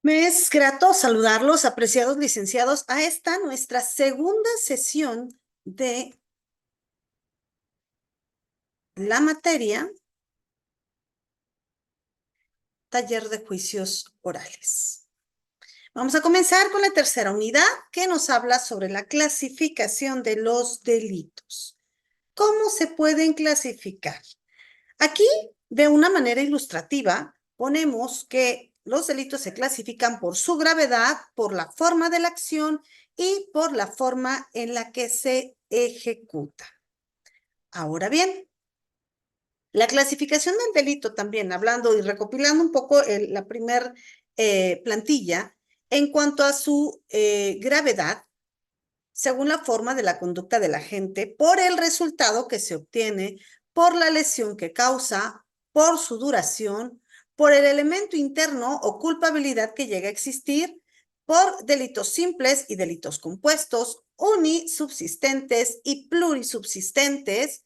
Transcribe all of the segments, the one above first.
Me es grato saludarlos, apreciados licenciados, a esta nuestra segunda sesión de la materia Taller de Juicios Orales. Vamos a comenzar con la tercera unidad que nos habla sobre la clasificación de los delitos. ¿Cómo se pueden clasificar? Aquí, de una manera ilustrativa, ponemos que los delitos se clasifican por su gravedad, por la forma de la acción y por la forma en la que se ejecuta. Ahora bien, la clasificación del delito también, hablando y recopilando un poco la primer plantilla, en cuanto a su gravedad, según la forma de la conducta del agente, por el resultado que se obtiene, por la lesión que causa, por su duración, por el elemento interno o culpabilidad que llega a existir, por delitos simples y delitos compuestos, unisubsistentes y plurisubsistentes,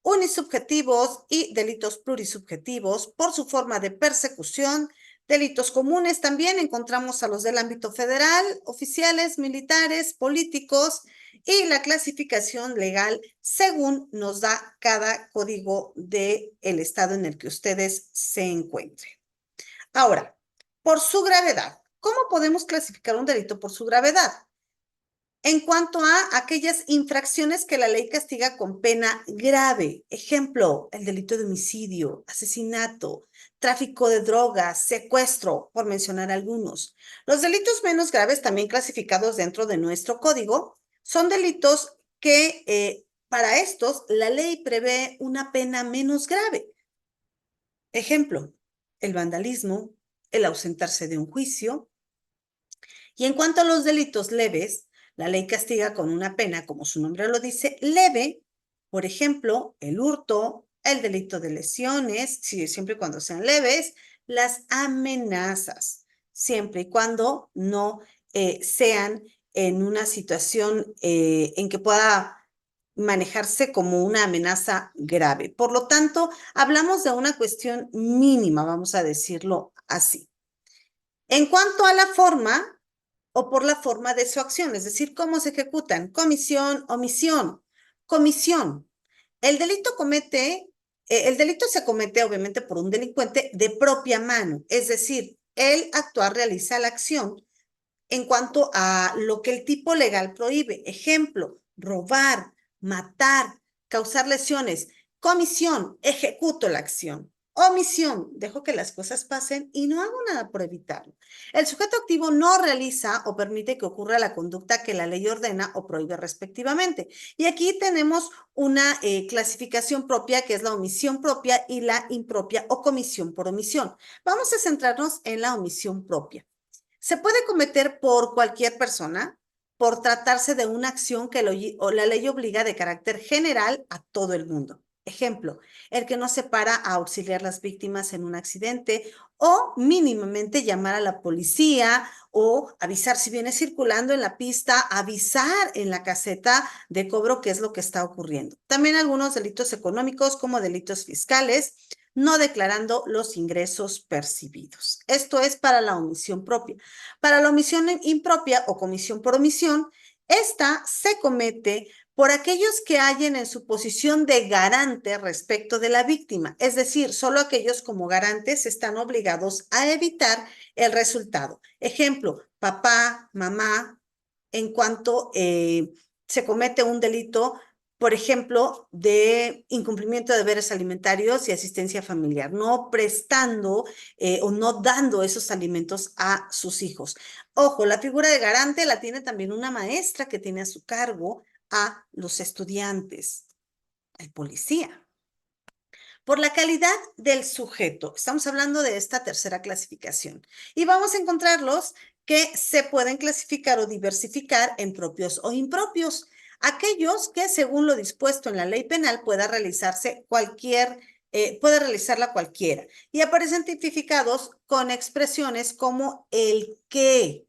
unisubjetivos y delitos plurisubjetivos, por su forma de persecución. Delitos comunes también encontramos a los del ámbito federal, oficiales, militares, políticos, y la clasificación legal según nos da cada código del estado en el que ustedes se encuentren. Ahora, por su gravedad. ¿Cómo podemos clasificar un delito por su gravedad? En cuanto a aquellas infracciones que la ley castiga con pena grave, ejemplo, el delito de homicidio, asesinato, tráfico de drogas, secuestro, por mencionar algunos. Los delitos menos graves, también clasificados dentro de nuestro código, son delitos que para estos la ley prevé una pena menos grave. Ejemplo, el vandalismo, el ausentarse de un juicio. Y en cuanto a los delitos leves, la ley castiga con una pena, como su nombre lo dice, leve, por ejemplo, el hurto, el delito de lesiones, siempre y cuando sean leves, las amenazas, siempre y cuando no sean en una situación en que pueda manejarse como una amenaza grave. Por lo tanto, hablamos de una cuestión mínima, vamos a decirlo así. En cuanto a la forma, o por la forma de su acción, es decir, cómo se ejecutan, comisión, omisión, comisión. El delito se comete obviamente por un delincuente de propia mano, es decir, el actuar realiza la acción en cuanto a lo que el tipo legal prohíbe. Ejemplo, robar, matar, causar lesiones. Comisión, ejecuto la acción. Omisión, dejo que las cosas pasen y no hago nada por evitarlo. El sujeto activo no realiza o permite que ocurra la conducta que la ley ordena o prohíbe respectivamente. Y aquí tenemos una clasificación propia, que es la omisión propia y la impropia o comisión por omisión. Vamos a centrarnos en la omisión propia. Se puede cometer por cualquier persona por tratarse de una acción que la ley obliga de carácter general a todo el mundo. Ejemplo, el que no se para a auxiliar a las víctimas en un accidente o mínimamente llamar a la policía o avisar si viene circulando en la pista, avisar en la caseta de cobro qué es lo que está ocurriendo. También algunos delitos económicos como delitos fiscales, no declarando los ingresos percibidos. Esto es para la omisión propia. Para la omisión impropia o comisión por omisión, esta se comete por aquellos que hallen en su posición de garante respecto de la víctima, es decir, solo aquellos como garantes están obligados a evitar el resultado. Ejemplo, papá, mamá, en cuanto se comete un delito, por ejemplo, de incumplimiento de deberes alimentarios y asistencia familiar, no prestando o no dando esos alimentos a sus hijos. Ojo, la figura de garante la tiene también una maestra que tiene a su cargo a los estudiantes, el policía. Por la calidad del sujeto, estamos hablando de esta tercera clasificación, y vamos a encontrarlos que se pueden clasificar o diversificar en propios o impropios. Aquellos que, según lo dispuesto en la ley penal, pueda realizarla cualquiera, y aparecen tipificados con expresiones como el que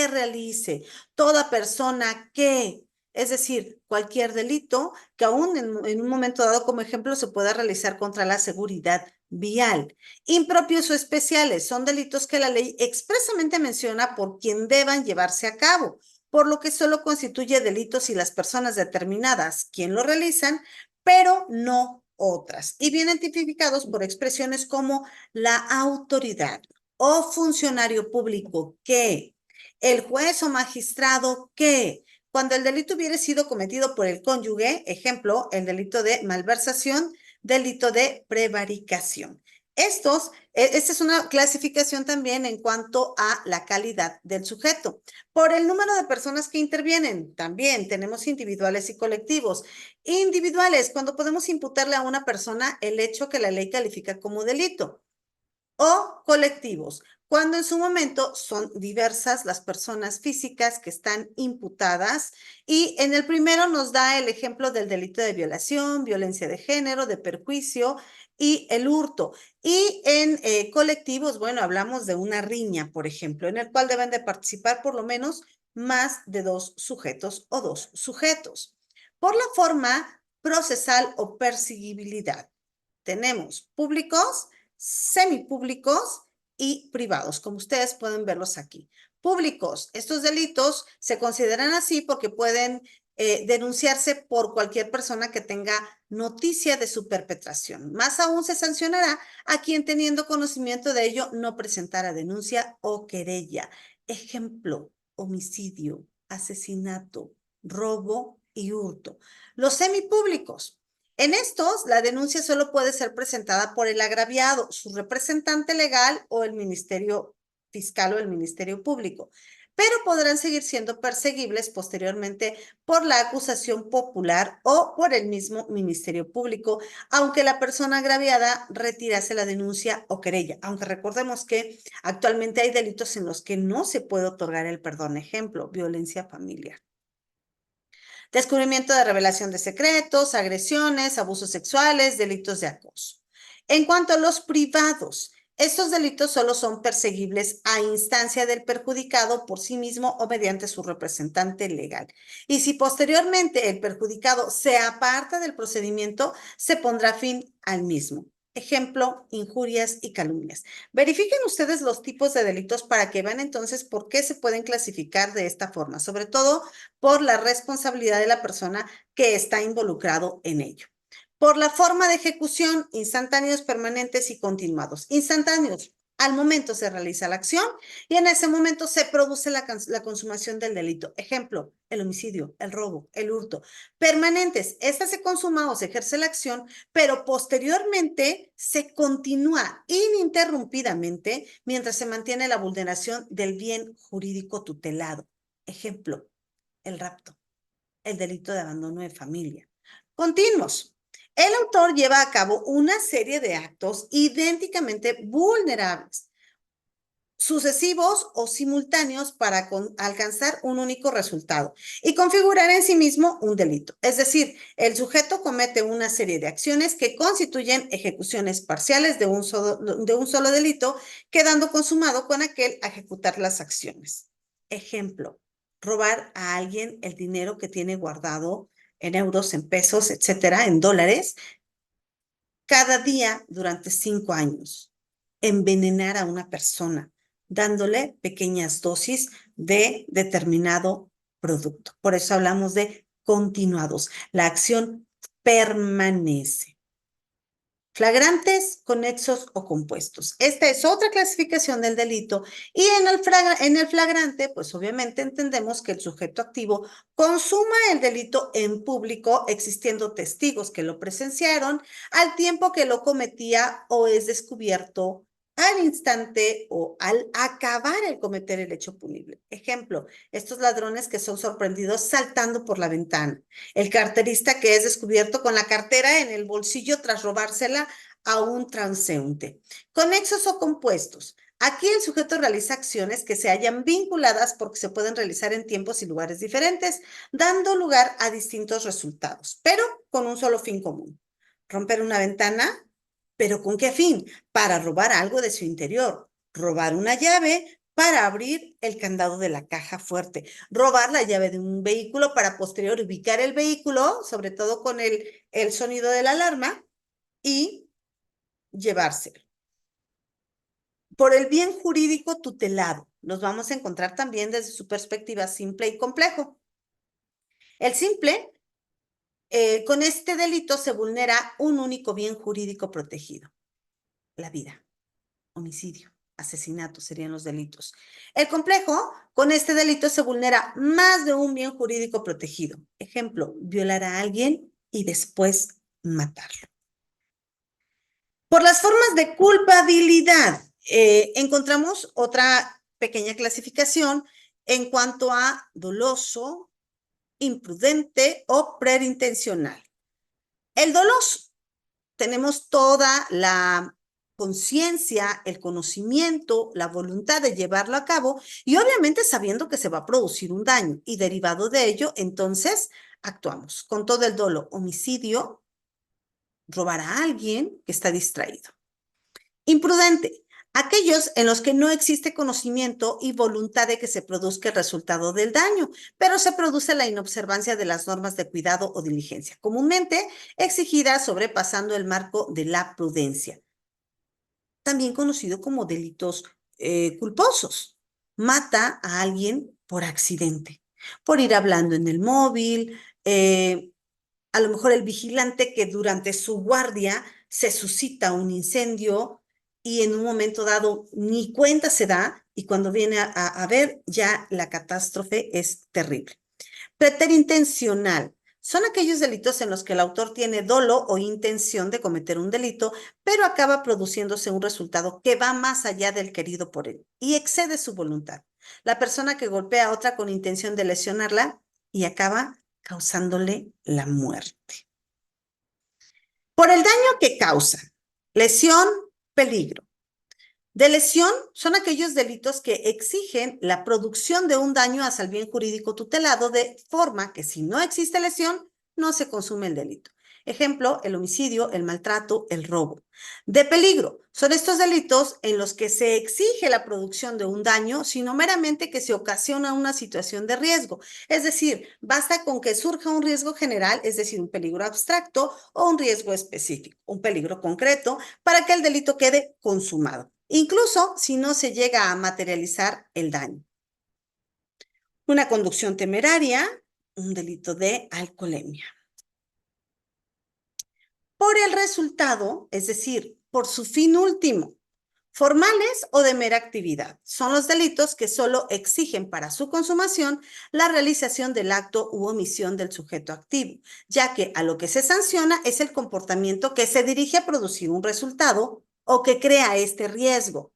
realice, toda persona que, es decir, cualquier delito que aún en un momento dado, como ejemplo, se pueda realizar contra la seguridad vial. Impropios o especiales son delitos que la ley expresamente menciona por quien deban llevarse a cabo, por lo que solo constituye delitos si las personas determinadas quien lo realizan, pero no otras, y vienen tipificados por expresiones como la autoridad o funcionario público que, el juez o magistrado que, cuando el delito hubiera sido cometido por el cónyuge, ejemplo, el delito de malversación, delito de prevaricación. Esta es una clasificación también en cuanto a la calidad del sujeto. Por el número de personas que intervienen, también tenemos individuales y colectivos. Individuales, cuando podemos imputarle a una persona el hecho que la ley califica como delito. O colectivos, cuando en su momento son diversas las personas físicas que están imputadas. Y en el primero nos da el ejemplo del delito de violación, violencia de género, de perjuicio y el hurto. Y en colectivos, bueno, hablamos de una riña, por ejemplo, en el cual deben de participar por lo menos más de 2 sujetos o 2 sujetos. Por la forma procesal o perseguibilidad, tenemos públicos, semipúblicos y privados, como ustedes pueden verlos aquí. Públicos, estos delitos se consideran así porque pueden denunciarse por cualquier persona que tenga noticia de su perpetración. Más aún se sancionará a quien teniendo conocimiento de ello no presentara denuncia o querella. Ejemplo, homicidio, asesinato, robo y hurto. Los semipúblicos. En estos, la denuncia solo puede ser presentada por el agraviado, su representante legal o el Ministerio Fiscal o el Ministerio Público, pero podrán seguir siendo perseguibles posteriormente por la acusación popular o por el mismo Ministerio Público, aunque la persona agraviada retirase la denuncia o querella, aunque recordemos que actualmente hay delitos en los que no se puede otorgar el perdón. Ejemplo, violencia familiar. Descubrimiento de revelación de secretos, agresiones, abusos sexuales, delitos de acoso. En cuanto a los privados, estos delitos solo son perseguibles a instancia del perjudicado por sí mismo o mediante su representante legal. Y si posteriormente el perjudicado se aparta del procedimiento, se pondrá fin al mismo. Ejemplo, injurias y calumnias. Verifiquen ustedes los tipos de delitos para que vean entonces por qué se pueden clasificar de esta forma, sobre todo por la responsabilidad de la persona que está involucrado en ello. Por la forma de ejecución, instantáneos, permanentes y continuados. Instantáneos, al momento se realiza la acción y en ese momento se produce la consumación del delito. Ejemplo, el homicidio, el robo, el hurto. Permanentes, esta se consuma o se ejerce la acción, pero posteriormente se continúa ininterrumpidamente mientras se mantiene la vulneración del bien jurídico tutelado. Ejemplo, el rapto, el delito de abandono de familia. Continuos. El autor lleva a cabo una serie de actos idénticamente vulnerables, sucesivos o simultáneos para alcanzar un único resultado y configurar en sí mismo un delito. Es decir, el sujeto comete una serie de acciones que constituyen ejecuciones parciales de un solo delito, quedando consumado con aquel a ejecutar las acciones. Ejemplo, robar a alguien el dinero que tiene guardado en euros, en pesos, etcétera, en dólares, cada día durante 5 años. Envenenar a una persona, dándole pequeñas dosis de determinado producto. Por eso hablamos de continuados. La acción permanece. Flagrantes, conexos o compuestos. Esta es otra clasificación del delito y en el flagrante, pues obviamente entendemos que el sujeto activo consuma el delito en público, existiendo testigos que lo presenciaron al tiempo que lo cometía o es descubierto al instante o al acabar el cometer el hecho punible. Ejemplo, estos ladrones que son sorprendidos saltando por la ventana. El carterista que es descubierto con la cartera en el bolsillo tras robársela a un transeúnte. Conexos o compuestos. Aquí el sujeto realiza acciones que se hallan vinculadas porque se pueden realizar en tiempos y lugares diferentes, dando lugar a distintos resultados, pero con un solo fin común. Romper una ventana, ¿pero con qué fin? Para robar algo de su interior. Robar una llave para abrir el candado de la caja fuerte, robar la llave de un vehículo para posterior ubicar el vehículo, sobre todo con el sonido de la alarma, y llevárselo. Por el bien jurídico tutelado, los vamos a encontrar también desde su perspectiva simple y complejo. El simple, con este delito se vulnera un único bien jurídico protegido, la vida. Homicidio, asesinato serían los delitos. El complejo, con este delito se vulnera más de un bien jurídico protegido. Ejemplo, violar a alguien y después matarlo. Por las formas de culpabilidad, encontramos otra pequeña clasificación en cuanto a doloso, imprudente o preintencional. El doloso, tenemos toda la conciencia, el conocimiento, la voluntad de llevarlo a cabo y obviamente sabiendo que se va a producir un daño y derivado de ello, entonces actuamos con todo el dolo, homicidio, robar a alguien que está distraído. Imprudente, aquellos en los que no existe conocimiento y voluntad de que se produzca el resultado del daño, pero se produce la inobservancia de las normas de cuidado o diligencia, comúnmente exigidas sobrepasando el marco de la prudencia, también conocido como delitos culposos. Mata a alguien por accidente, por ir hablando en el móvil, a lo mejor el vigilante que durante su guardia se suscita un incendio y en un momento dado ni cuenta se da y cuando viene a ver ya la catástrofe es terrible. Preterintencional. Son aquellos delitos en los que el autor tiene dolo o intención de cometer un delito, pero acaba produciéndose un resultado que va más allá del querido por él y excede su voluntad. La persona que golpea a otra con intención de lesionarla y acaba causándole la muerte. Por el daño que causa, lesión, peligro. De lesión son aquellos delitos que exigen la producción de un daño hacia el bien jurídico tutelado de forma que si no existe lesión, no se consume el delito. Ejemplo, el homicidio, el maltrato, el robo. De peligro son estos delitos en los que se exige la producción de un daño, sino meramente que se ocasiona una situación de riesgo. Es decir, basta con que surja un riesgo general, es decir, un peligro abstracto o un riesgo específico, un peligro concreto, para que el delito quede consumado, incluso si no se llega a materializar el daño. Una conducción temeraria, un delito de alcoholemia. Por el resultado, es decir, por su fin último, formales o de mera actividad, son los delitos que solo exigen para su consumación la realización del acto u omisión del sujeto activo, ya que a lo que se sanciona es el comportamiento que se dirige a producir un resultado o que crea este riesgo.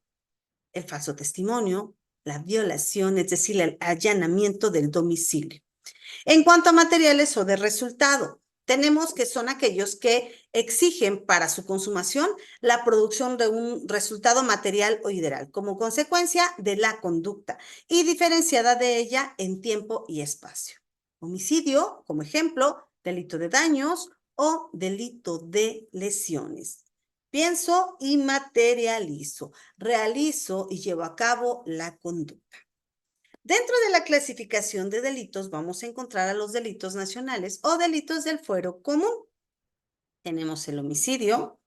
El falso testimonio, la violación, es decir, el allanamiento del domicilio. En cuanto a materiales o de resultado, tenemos que son aquellos que exigen para su consumación la producción de un resultado material o ideal como consecuencia de la conducta y diferenciada de ella en tiempo y espacio. Homicidio, como ejemplo, delito de daños o delito de lesiones. Pienso y materializo, realizo y llevo a cabo la conducta. Dentro de la clasificación de delitos vamos a encontrar a los delitos nacionales o delitos del fuero común. Tenemos el homicidio,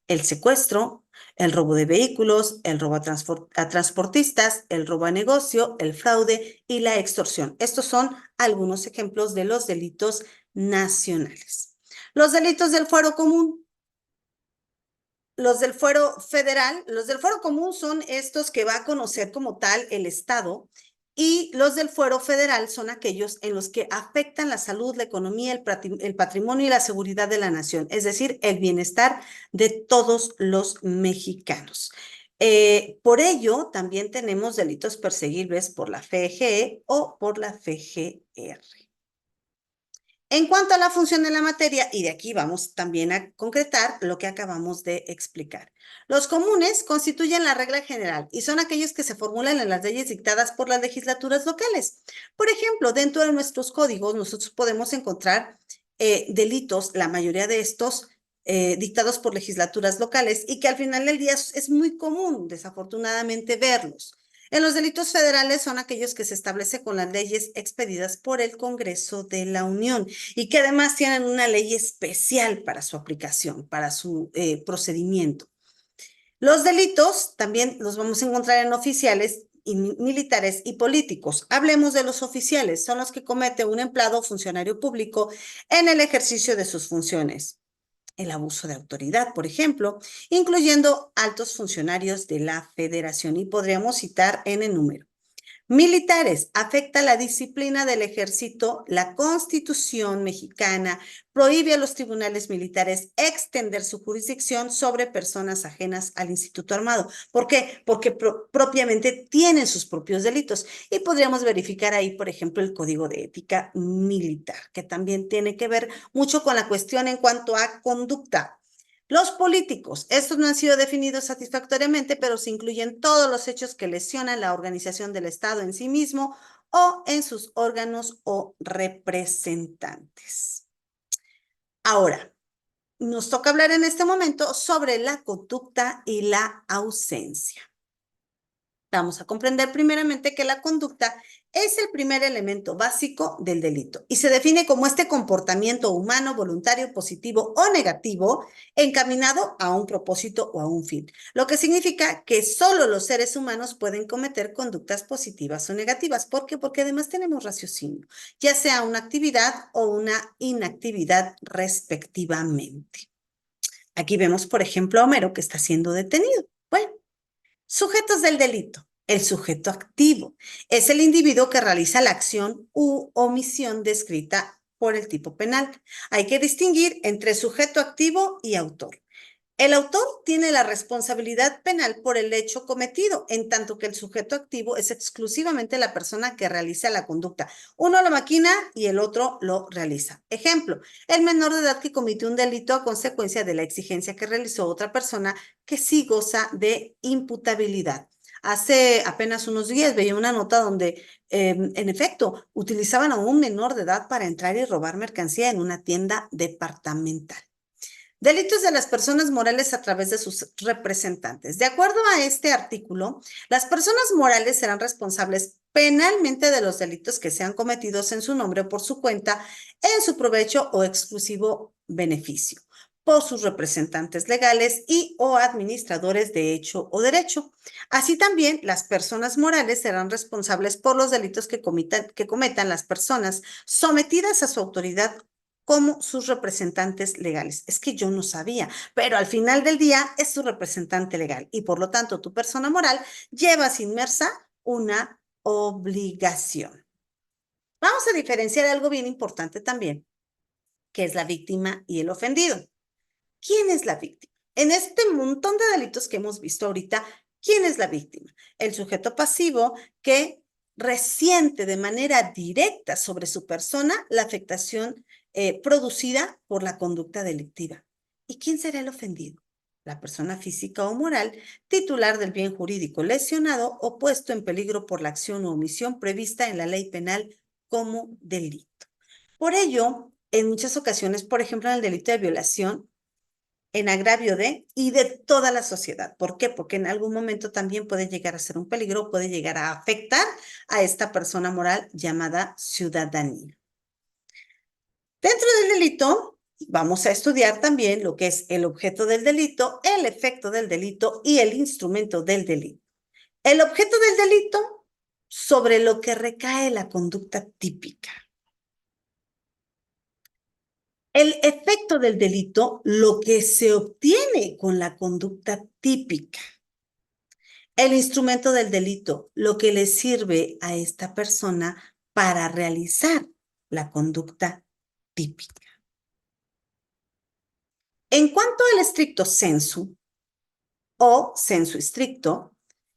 el secuestro, el robo de vehículos, el robo a transportistas, el robo a negocio, el fraude y la extorsión. Estos son algunos ejemplos de los delitos nacionales. Los delitos del fuero común. Los del fuero federal, los del fuero común son estos que va a conocer como tal el Estado y los del fuero federal son aquellos en los que afectan la salud, la economía, el patrimonio y la seguridad de la nación, es decir, el bienestar de todos los mexicanos. Por ello, también tenemos delitos perseguibles por la FGE o por la FGR. En cuanto a la función de la materia, y de aquí vamos también a concretar lo que acabamos de explicar. Los comunes constituyen la regla general y son aquellos que se formulan en las leyes dictadas por las legislaturas locales. Por ejemplo, dentro de nuestros códigos nosotros podemos encontrar delitos, la mayoría de estos dictados por legislaturas locales y que al final del día es muy común, desafortunadamente, verlos. En los delitos federales son aquellos que se establece con las leyes expedidas por el Congreso de la Unión y que además tienen una ley especial para su aplicación, para su procedimiento. Los delitos también los vamos a encontrar en oficiales y militares y políticos. Hablemos de los oficiales, son los que comete un empleado o funcionario público en el ejercicio de sus funciones. El abuso de autoridad, por ejemplo, incluyendo altos funcionarios de la Federación, y podríamos citar en el número. Militares, afecta la disciplina del ejército. La Constitución mexicana prohíbe a los tribunales militares extender su jurisdicción sobre personas ajenas al Instituto Armado. ¿Por qué? Porque propiamente tienen sus propios delitos. Y podríamos verificar ahí, por ejemplo, el Código de Ética Militar, que también tiene que ver mucho con la cuestión en cuanto a conducta. Los políticos, estos no han sido definidos satisfactoriamente, pero se incluyen todos los hechos que lesionan la organización del Estado en sí mismo o en sus órganos o representantes. Ahora, nos toca hablar en este momento sobre la conducta y la ausencia. Vamos a comprender primeramente que la conducta es el primer elemento básico del delito y se define como este comportamiento humano, voluntario, positivo o negativo, encaminado a un propósito o a un fin, lo que significa que solo los seres humanos pueden cometer conductas positivas o negativas. ¿Por qué? Porque además tenemos raciocinio, ya sea una actividad o una inactividad respectivamente. Aquí vemos, por ejemplo, a Homero, que está siendo detenido. Bueno, sujetos del delito. El sujeto activo es el individuo que realiza la acción u omisión descrita por el tipo penal. Hay que distinguir entre sujeto activo y autor. El autor tiene la responsabilidad penal por el hecho cometido, en tanto que el sujeto activo es exclusivamente la persona que realiza la conducta. Uno lo maquina y el otro lo realiza. Ejemplo, el menor de edad que cometió un delito a consecuencia de la exigencia que realizó otra persona que sí goza de imputabilidad. Hace apenas unos días veía una nota donde, en efecto, utilizaban a un menor de edad para entrar y robar mercancía en una tienda departamental. Delitos de las personas morales a través de sus representantes. De acuerdo a este artículo, las personas morales serán responsables penalmente de los delitos que sean cometidos en su nombre o por su cuenta, en su provecho o exclusivo beneficio, por sus representantes legales y o administradores de hecho o derecho. Así también, las personas morales serán responsables por los delitos que cometan las personas sometidas a su autoridad como sus representantes legales. Es que yo no sabía, pero al final del día es su representante legal y por lo tanto tu persona moral llevas inmersa una obligación. Vamos a diferenciar algo bien importante también, que es la víctima y el ofendido. ¿Quién es la víctima? En este montón de delitos que hemos visto ahorita, ¿quién es la víctima? El sujeto pasivo que resiente de manera directa sobre su persona la afectación producida por la conducta delictiva. ¿Y quién será el ofendido? La persona física o moral titular del bien jurídico lesionado o puesto en peligro por la acción o omisión prevista en la ley penal como delito. Por ello, en muchas ocasiones, por ejemplo, en el delito de violación, en agravio de y de toda la sociedad. ¿Por qué? Porque en algún momento también puede llegar a ser un peligro, puede llegar a afectar a esta persona moral llamada ciudadanía. Dentro del delito, vamos a estudiar también lo que es el objeto del delito, el efecto del delito y el instrumento del delito. El objeto del delito, sobre lo que recae la conducta típica. El efecto del delito, lo que se obtiene con la conducta típica. El instrumento del delito, lo que le sirve a esta persona para realizar la conducta típica. En cuanto al stricto sensu o sensu estricto,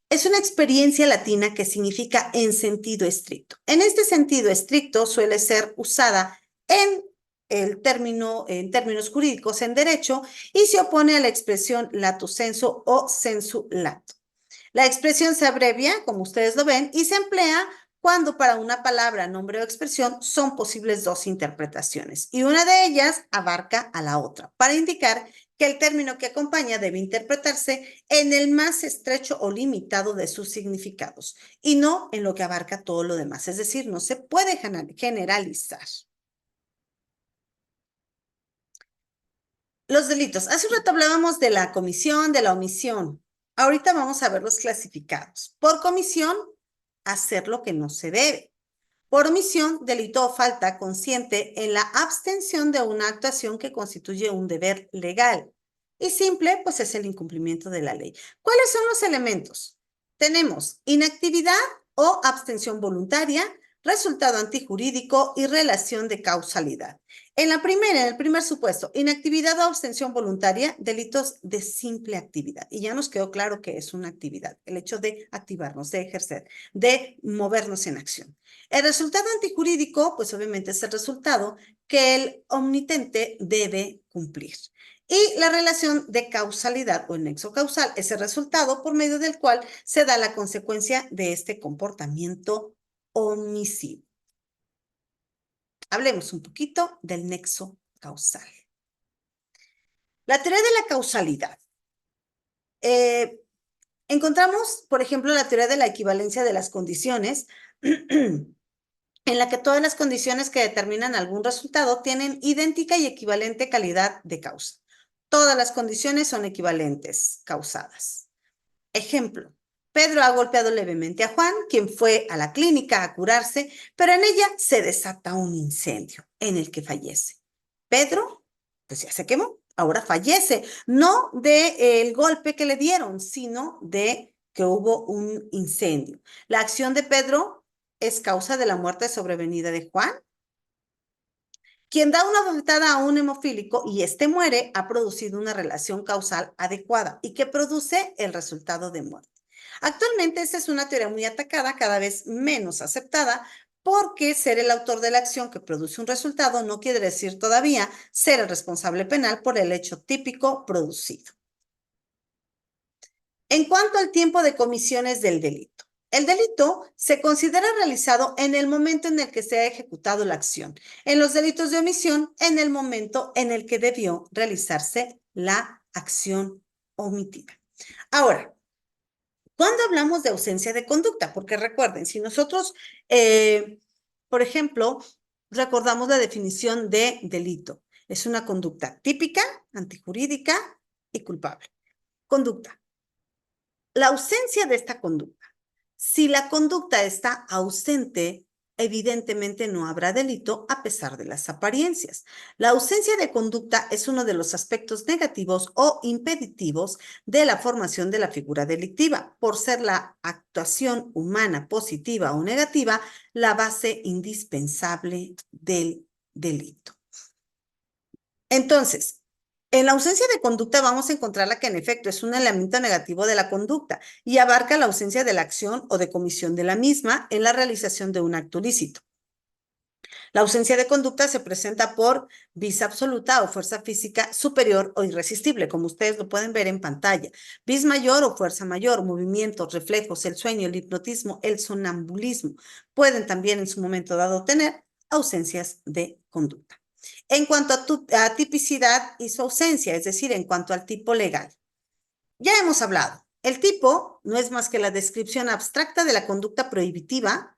es una experiencia latina que significa en sentido estricto. En este sentido estricto suele ser usada en en términos jurídicos en derecho y se opone a la expresión lato sensu o sensu lato. La expresión se abrevia, como ustedes lo ven, y se emplea cuando para una palabra, nombre o expresión son posibles dos interpretaciones y una de ellas abarca a la otra, para indicar que el término que acompaña debe interpretarse en el más estrecho o limitado de sus significados y no en lo que abarca todo lo demás. Es decir, no se puede generalizar. Los delitos. Hace un rato hablábamos de la comisión, de la omisión. Ahorita vamos a ver los clasificados. Por comisión, hacer lo que no se debe. Por omisión, delito o falta consciente en la abstención de una actuación que constituye un deber legal. Y simple, pues es el incumplimiento de la ley. ¿Cuáles son los elementos? Tenemos inactividad o abstención voluntaria, resultado antijurídico y relación de causalidad. En el primer supuesto, inactividad o abstención voluntaria, delitos de simple actividad. Y ya nos quedó claro que es una actividad, el hecho de activarnos, de ejercer, de movernos en acción. El resultado antijurídico, pues obviamente es el resultado que el omnitente debe cumplir. Y la relación de causalidad o el nexo causal es el resultado por medio del cual se da la consecuencia de este comportamiento omisivo. Hablemos un poquito del nexo causal. La teoría de la causalidad. Encontramos, por ejemplo, la teoría de la equivalencia de las condiciones, en la que todas las condiciones que determinan algún resultado tienen idéntica y equivalente calidad de causa. Todas las condiciones son equivalentes, causadas. Ejemplo, Pedro ha golpeado levemente a Juan, quien fue a la clínica a curarse, pero en ella se desata un incendio en el que fallece. Pedro, pues ya se quemó, ahora fallece, no del golpe que le dieron, sino de que hubo un incendio. La acción de Pedro es causa de la muerte sobrevenida de Juan. Quien da una bofetada a un hemofílico y éste muere ha producido una relación causal adecuada y que produce el resultado de muerte. Actualmente esta es una teoría muy atacada, cada vez menos aceptada, porque ser el autor de la acción que produce un resultado no quiere decir todavía ser el responsable penal por el hecho típico producido. En cuanto al tiempo de comisiones del delito. El delito se considera realizado en el momento en el que se ha ejecutado la acción. En los delitos de omisión, en el momento en el que debió realizarse la acción omitida. Ahora, ¿cuándo hablamos de ausencia de conducta? Porque recuerden, si nosotros, por ejemplo, recordamos la definición de delito. Es una conducta típica, antijurídica y culpable. Conducta. La ausencia de esta conducta. Si la conducta está ausente, evidentemente no habrá delito a pesar de las apariencias. La ausencia de conducta es uno de los aspectos negativos o impeditivos de la formación de la figura delictiva, por ser la actuación humana positiva o negativa la base indispensable del delito. Entonces, en la ausencia de conducta vamos a encontrar la que en efecto es un elemento negativo de la conducta y abarca la ausencia de la acción o de comisión de la misma en la realización de un acto lícito. La ausencia de conducta se presenta por vis absoluta o fuerza física superior o irresistible, como ustedes lo pueden ver en pantalla. Vis mayor o fuerza mayor, movimientos, reflejos, el sueño, el hipnotismo, el sonambulismo. Pueden también en su momento dado tener ausencias de conducta. En cuanto a tipicidad y su ausencia, es decir, en cuanto al tipo legal. Ya hemos hablado. El tipo no es más que la descripción abstracta de la conducta prohibitiva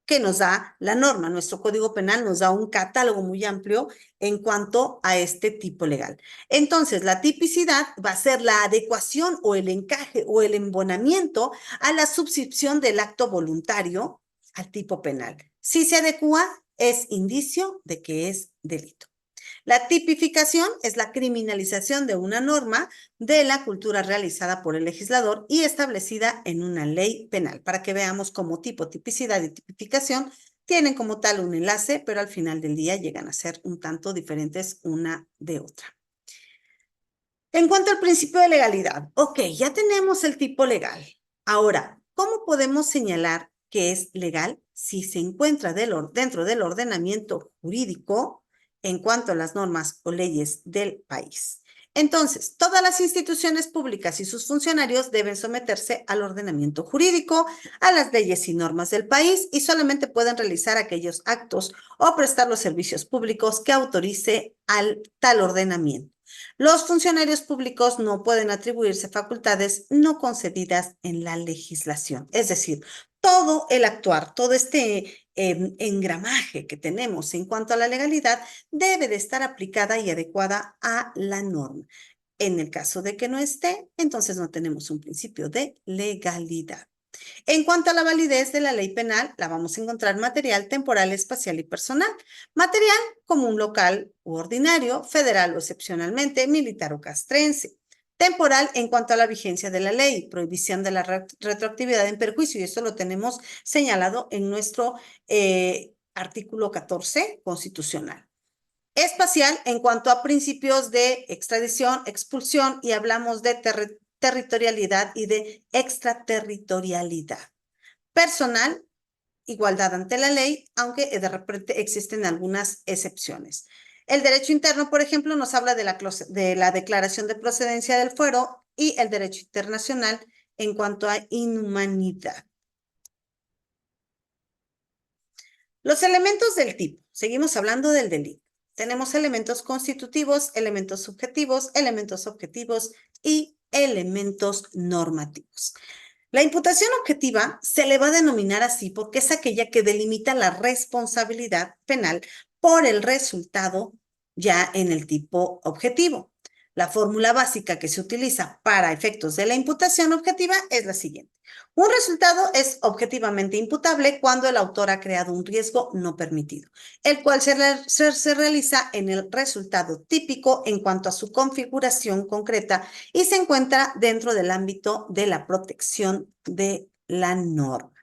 que nos da la norma. Nuestro Código Penal nos da un catálogo muy amplio en cuanto a este tipo legal. Entonces, la tipicidad va a ser la adecuación o el encaje o el embonamiento a la subscripción del acto voluntario al tipo penal. Si se adecua, es indicio de que es delito. La tipificación es la criminalización de una norma de la cultura realizada por el legislador y establecida en una ley penal, para que veamos cómo tipo, tipicidad y tipificación tienen como tal un enlace, pero al final del día llegan a ser un tanto diferentes una de otra. En cuanto al principio de legalidad, ok, ya tenemos el tipo legal. Ahora, ¿cómo podemos señalar que es legal si se encuentra dentro del ordenamiento jurídico en cuanto a las normas o leyes del país? Entonces, todas las instituciones públicas y sus funcionarios deben someterse al ordenamiento jurídico, a las leyes y normas del país y solamente pueden realizar aquellos actos o prestar los servicios públicos que autorice al tal ordenamiento. Los funcionarios públicos no pueden atribuirse facultades no concedidas en la legislación. Es decir, todo el actuar, todo este engramaje que tenemos en cuanto a la legalidad debe de estar aplicada y adecuada a la norma. En el caso de que no esté, entonces no tenemos un principio de legalidad. En cuanto a la validez de la ley penal, la vamos a encontrar material, temporal, espacial y personal. Material, común local u ordinario, federal o excepcionalmente, militar o castrense. Temporal, en cuanto a la vigencia de la ley, prohibición de la retroactividad en perjuicio, y esto lo tenemos señalado en nuestro artículo 14 constitucional. Espacial, en cuanto a principios de extradición, expulsión, y hablamos de territorialidad y de extraterritorialidad. Personal, igualdad ante la ley, aunque de repente existen algunas excepciones. El derecho interno, por ejemplo, nos habla de la declaración de procedencia del fuero, y el derecho internacional en cuanto a inhumanidad. Los elementos del tipo. Seguimos hablando del delito. Tenemos elementos constitutivos, elementos subjetivos, elementos objetivos y elementos normativos. La imputación objetiva se le va a denominar así porque es aquella que delimita la responsabilidad penal por el resultado ya en el tipo objetivo. La fórmula básica que se utiliza para efectos de la imputación objetiva es la siguiente. Un resultado es objetivamente imputable cuando el autor ha creado un riesgo no permitido, el cual se realiza en el resultado típico en cuanto a su configuración concreta y se encuentra dentro del ámbito de la protección de la norma.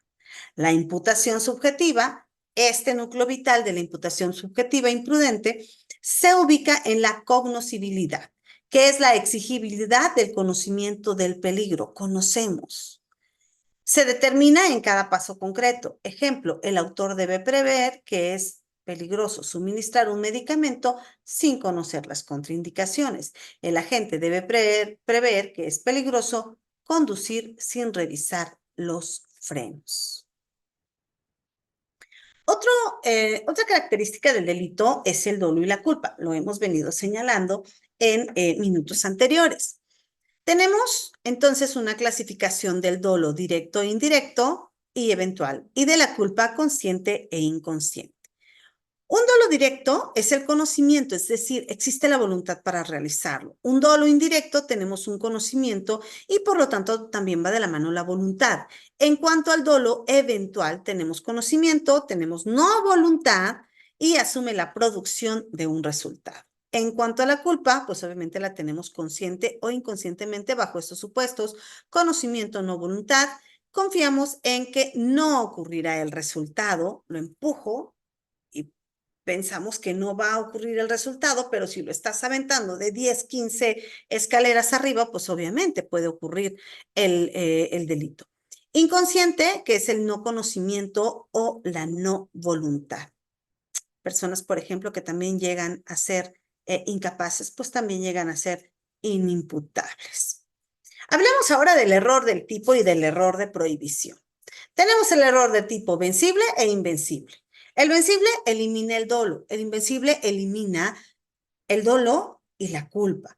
La imputación subjetiva, este núcleo vital de la imputación subjetiva imprudente, se ubica en la cognoscibilidad, que es la exigibilidad del conocimiento del peligro. Conocemos. Se determina en cada paso concreto. Ejemplo, el autor debe prever que es peligroso suministrar un medicamento sin conocer las contraindicaciones. El agente debe prever que es peligroso conducir sin revisar los frenos. Otra característica del delito es el dolo y la culpa. Lo hemos venido señalando en minutos anteriores. Tenemos entonces una clasificación del dolo directo e indirecto y eventual, y de la culpa consciente e inconsciente. Un dolo directo es el conocimiento, es decir, existe la voluntad para realizarlo. Un dolo indirecto tenemos un conocimiento y por lo tanto también va de la mano la voluntad. En cuanto al dolo eventual, tenemos conocimiento, tenemos no voluntad y asume la producción de un resultado. En cuanto a la culpa, pues obviamente la tenemos consciente o inconscientemente bajo estos supuestos: conocimiento, no voluntad. Confiamos en que no ocurrirá el resultado, lo empujo y pensamos que no va a ocurrir el resultado, pero si lo estás aventando de 10, 15 escaleras arriba, pues obviamente puede ocurrir el delito. Inconsciente, que es el no conocimiento o la no voluntad. Personas, por ejemplo, que también llegan a ser incapaces, pues también llegan a ser inimputables. Hablemos ahora del error del tipo y del error de prohibición. Tenemos el error de tipo vencible e invencible. El vencible elimina el dolo, el invencible elimina el dolo y la culpa.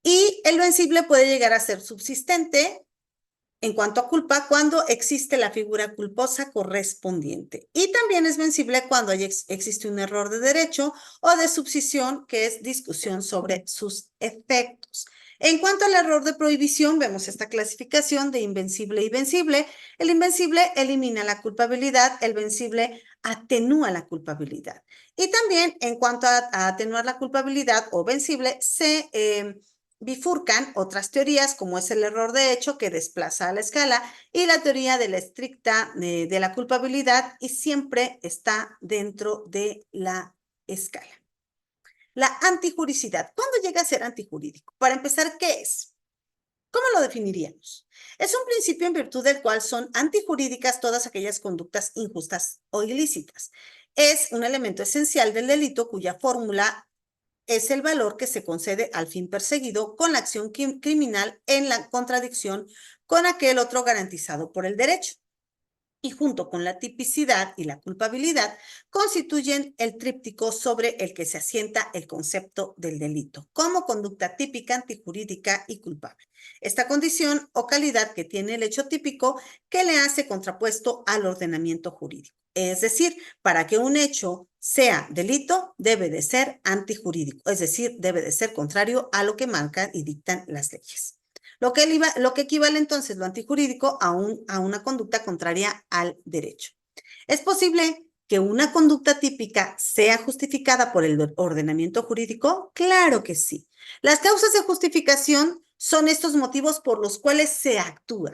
Y el vencible puede llegar a ser subsistente en cuanto a culpa cuando existe la figura culposa correspondiente. Y también es vencible cuando existe un error de derecho o de subsisión, que es discusión sobre sus efectos. En cuanto al error de prohibición, vemos esta clasificación de invencible y vencible. El invencible elimina la culpabilidad, el vencible atenúa la culpabilidad. Y también en cuanto a atenuar la culpabilidad o vencible, se bifurcan otras teorías, como es el error de hecho, que desplaza a la escala, y la teoría de la estricta de la culpabilidad, y siempre está dentro de la escala. La antijuricidad. ¿Cuándo llega a ser antijurídico? Para empezar, ¿qué es? ¿Cómo lo definiríamos? Es un principio en virtud del cual son antijurídicas todas aquellas conductas injustas o ilícitas. Es un elemento esencial del delito cuya fórmula es el valor que se concede al fin perseguido con la acción criminal en la contradicción con aquel otro garantizado por el derecho. Y junto con la tipicidad y la culpabilidad, constituyen el tríptico sobre el que se asienta el concepto del delito, como conducta típica, antijurídica y culpable. Esta condición o calidad que tiene el hecho típico que le hace contrapuesto al ordenamiento jurídico. Es decir, para que un hecho sea delito, debe de ser antijurídico, es decir, debe de ser contrario a lo que marcan y dictan las leyes. Lo que equivale entonces lo antijurídico a una conducta contraria al derecho. ¿Es posible que una conducta típica sea justificada por el ordenamiento jurídico? Claro que sí. Las causas de justificación son estos motivos por los cuales se actúa.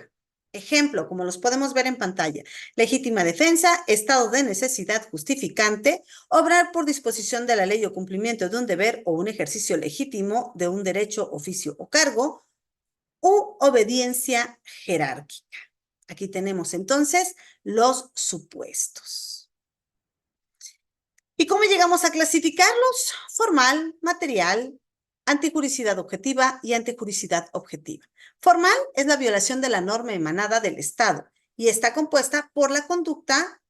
Ejemplo, como los podemos ver en pantalla: legítima defensa, estado de necesidad justificante, obrar por disposición de la ley o cumplimiento de un deber o un ejercicio legítimo de un derecho, oficio o cargo, u obediencia jerárquica. Aquí tenemos entonces los supuestos. ¿Y cómo llegamos a clasificarlos? Formal, material, antijuricidad objetiva y antijuricidad objetiva. Formal es la violación de la norma emanada del Estado y está compuesta por la conducta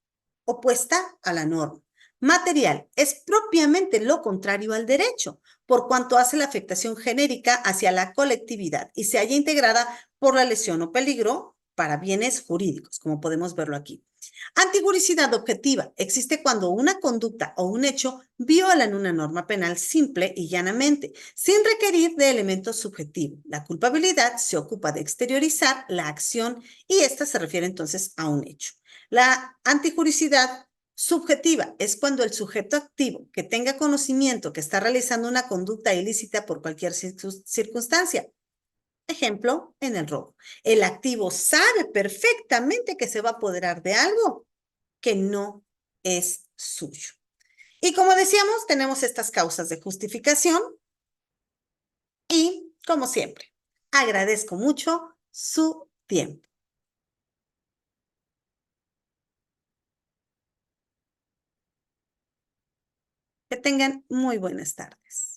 opuesta a la norma. Material es propiamente lo contrario al derecho, por cuanto hace la afectación genérica hacia la colectividad y se halla integrada por la lesión o peligro para bienes jurídicos, como podemos verlo aquí. Antijuricidad objetiva existe cuando una conducta o un hecho violan una norma penal simple y llanamente, sin requerir de elementos subjetivos. La culpabilidad se ocupa de exteriorizar la acción y esta se refiere entonces a un hecho. La antijuricidad subjetiva es cuando el sujeto activo que tenga conocimiento que está realizando una conducta ilícita por cualquier circunstancia. Ejemplo, en el robo. El activo sabe perfectamente que se va a apoderar de algo que no es suyo. Y como decíamos, tenemos estas causas de justificación y, como siempre, agradezco mucho su tiempo. Que tengan muy buenas tardes.